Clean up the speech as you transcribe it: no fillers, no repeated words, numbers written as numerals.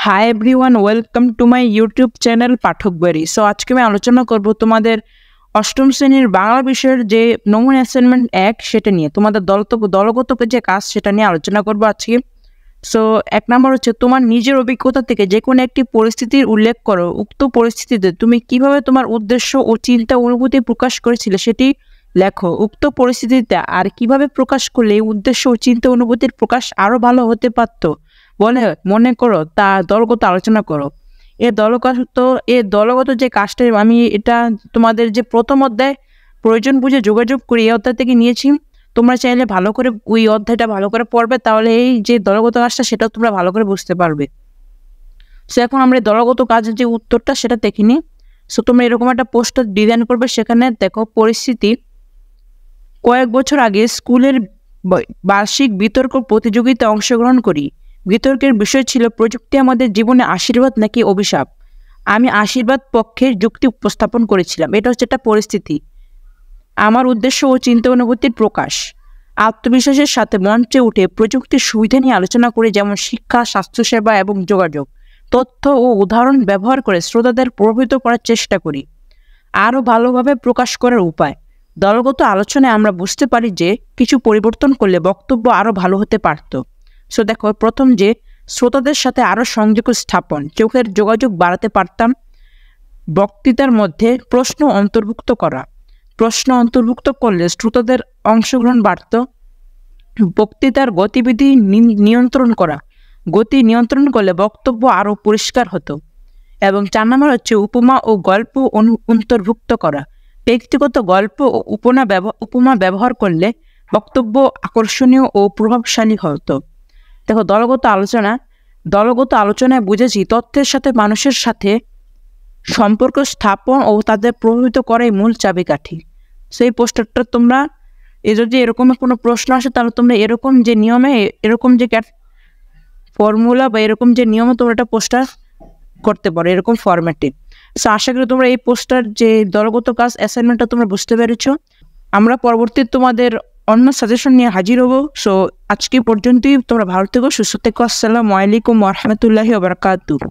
High everyone, welcome to my YouTube channel Pathak Bari. So আজকে আমি আলোচনা করব তোমাদের অষ্টম শ্রেণীর বাংলা বিষয়ের যে নমুনা অ্যাসাইনমেন্ট 1 সেটা নিয়ে, তোমাদের দলগত যে কাজ সেটা নিয়ে আলোচনা করব আজকে। সো 1 নম্বর হচ্ছে, তোমার নিজের অভিজ্ঞতা থেকে যে কোনো একটি পরিস্থিতির উল্লেখ করো। উক্ত পরিস্থিতিতে তুমি কিভাবে তোমার উদ্দেশ্য ও চিন্তা অনুভূতি প্রকাশ করেছিলে সেটি লেখো। উক্ত পরিস্থিতিতে আর কিভাবে প্রকাশ করলে এই উদ্দেশ্য ও চিন্তা অনুভূতির প্রকাশ আরো ভালো হতে পারত বলে মনে করো, তা দলগত আলোচনা করো। দলগত যে কাজটা আমি এটা তোমাদের যে প্রথম অধ্যায় প্রয়োজন বুঝে যোগাযোগ করি এই অধ্যায় থেকে নিয়েছি। তোমরা চাইলে ভালো করে ওই অধ্যায়টা ভালো করে পড়বে, তাহলে এই যে দলগত কাজটা সেটা তোমরা ভালো করে বুঝতে পারবে। সো এখন আমরা দলগত কাজের যে উত্তরটা সেটা দেখে নিই। সো তোমরা এরকম একটা পোস্টার ডিজাইন করবে, সেখানে দেখো পরিস্থিতি, কয়েক বছর আগে স্কুলের বার্ষিক বিতর্ক প্রতিযোগিতায় অংশগ্রহণ করি। বিতর্কের বিষয় ছিল প্রযুক্তি আমাদের জীবনে আশীর্বাদ নাকি অভিশাপ। আমি আশীর্বাদ পক্ষের যুক্তি উপস্থাপন করেছিলাম। এটা হচ্ছে একটা পরিস্থিতি। আমার উদ্দেশ্য ও চিন্তা অনুভূতির প্রকাশ, আত্মবিশ্বাসের সাথে মঞ্চে উঠে প্রযুক্তির সুবিধা নিয়ে আলোচনা করে, যেমন শিক্ষা, স্বাস্থ্যসেবা এবং যোগাযোগ, তথ্য ও উদাহরণ ব্যবহার করে শ্রোতাদের প্রভাবিত করার চেষ্টা করি। আরও ভালোভাবে প্রকাশ করার উপায়, দলগত আলোচনায় আমরা বুঝতে পারি যে কিছু পরিবর্তন করলে বক্তব্য আরও ভালো হতে পারত। সো দেখো, প্রথম যে শ্রোতাদের সাথে আরও সংযোগ স্থাপন, চোখের যোগাযোগ বাড়াতে পারতাম। বক্তৃতার মধ্যে প্রশ্ন অন্তর্ভুক্ত করা, প্রশ্ন অন্তর্ভুক্ত করলে শ্রোতাদের অংশগ্রহণ বাড়ত। বক্তৃতার গতিবিধি নিয়ন্ত্রণ করা, গতি নিয়ন্ত্রণ করলে বক্তব্য আরও পরিষ্কার হতো। এবং 4 নম্বর হচ্ছে উপমা ও গল্প অন্তর্ভুক্ত করা, ব্যক্তিগত গল্প ও উপমা ব্যবহার করলে বক্তব্য আকর্ষণীয় ও প্রভাবশালী হতো। দেখো, দলগত আলোচনায় বুঝেছি তথ্যের সাথে মানুষের সাথে সম্পর্ক স্থাপন ও তাদের প্রভাবিত করাই মূল চাবিকাঠি। সেই পোস্টারটা তোমরা যদি এরকম কোনো প্রশ্ন আসে, তাহলে তোমরা এরকম যে নিয়মে, এরকম যে ফর্মুলা বা এরকম যে নিয়মে তোমরা একটা পোস্টার করতে পারো, এরকম ফরম্যাটে। সো আশা করি তোমরা এই পোস্টার যে দলগত কাজ অ্যাসাইনমেন্টটা তোমরা বুঝতে পেরেছো। আমরা পরবর্তী তোমাদের অন্য সাজেশন নিয়ে হাজির হব। সো আজকে পর্যন্তই, তোমরা ভালো থেকো, সুস্থ থেকো। আসসালামু আলাইকুম ওয়া রাহমাতুল্লাহি ওয়া বারাকাতুহু।